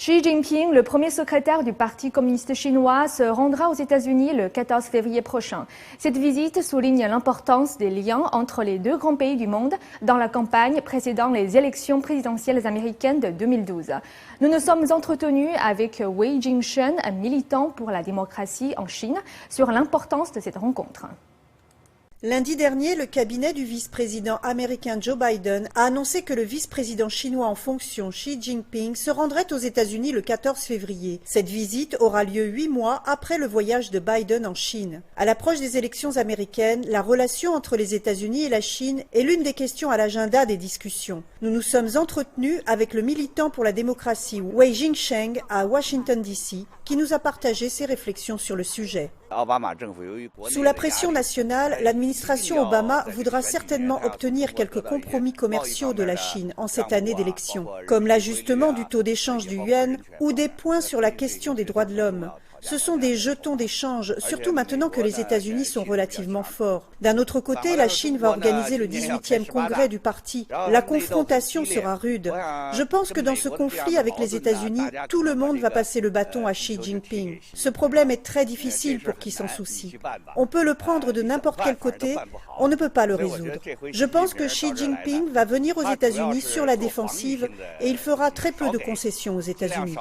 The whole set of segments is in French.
Xi Jinping, le premier secrétaire du Parti communiste chinois, se rendra aux États-Unis le 14 février prochain. Cette visite souligne l'importance des liens entre les deux grands pays du monde dans la campagne précédant les élections présidentielles américaines de 2012. Nous nous sommes entretenus avec Wei Jingshen, un militant pour la démocratie en Chine, sur l'importance de cette rencontre. Lundi dernier, le cabinet du vice-président américain Joe Biden a annoncé que le vice-président chinois en fonction Xi Jinping se rendrait aux États-Unis le 14 février. Cette visite aura lieu 8 mois après le voyage de Biden en Chine. À l'approche des élections américaines, la relation entre les États-Unis et la Chine est l'une des questions à l'agenda des discussions. Nous nous sommes entretenus avec le militant pour la démocratie Wei Jingshen à Washington DC, qui nous a partagé ses réflexions sur le sujet. Sous la pression nationale, l'administration Obama voudra certainement obtenir quelques compromis commerciaux de la Chine en cette année d'élection, comme l'ajustement du taux d'échange du yuan ou des points sur la question des droits de l'homme. Ce sont des jetons d'échange, surtout maintenant que les États-Unis sont relativement forts. D'un autre côté, la Chine va organiser le 18e congrès du parti. La confrontation sera rude. Je pense que dans ce conflit avec les États-Unis, tout le monde va passer le bâton à Xi Jinping. Ce problème est très difficile pour qui s'en soucie. On peut le prendre de n'importe quel côté, on ne peut pas le résoudre. Je pense que Xi Jinping va venir aux États-Unis sur la défensive et il fera très peu de concessions aux États-Unis.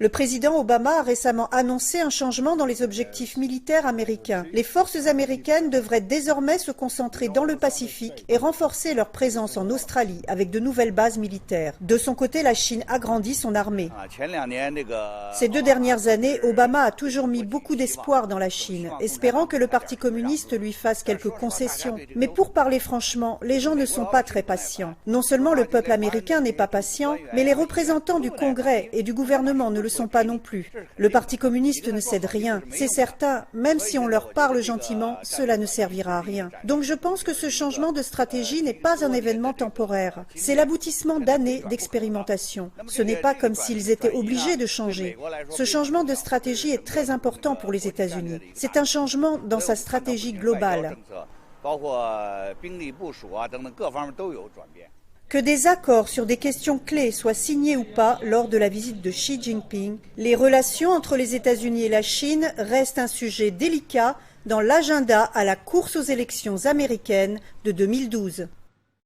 Le président Obama a récemment annoncé un changement dans les objectifs militaires américains. Les forces américaines devraient désormais se concentrer dans le Pacifique et renforcer leur présence en Australie avec de nouvelles bases militaires. De son côté, la Chine agrandit son armée. Ces 2 dernières années, Obama a toujours mis beaucoup d'espoir dans la Chine, espérant que le Parti communiste lui fasse quelques concessions. Mais pour parler franchement, les gens ne sont pas très patients. Non seulement le peuple américain n'est pas patient, mais les représentants du Congrès et du gouvernement ne le sont pas non plus. Le Parti communiste ne cède rien, c'est certain, même si on leur parle gentiment, cela ne servira à rien. Donc je pense que ce changement de stratégie n'est pas un événement temporaire. C'est l'aboutissement d'années d'expérimentation. Ce n'est pas comme s'ils étaient obligés de changer. Ce changement de stratégie est très important pour les États-Unis. C'est un changement dans sa stratégie globale. Que des accords sur des questions clés soient signés ou pas lors de la visite de Xi Jinping, les relations entre les États-Unis et la Chine restent un sujet délicat dans l'agenda à la course aux élections américaines de 2012.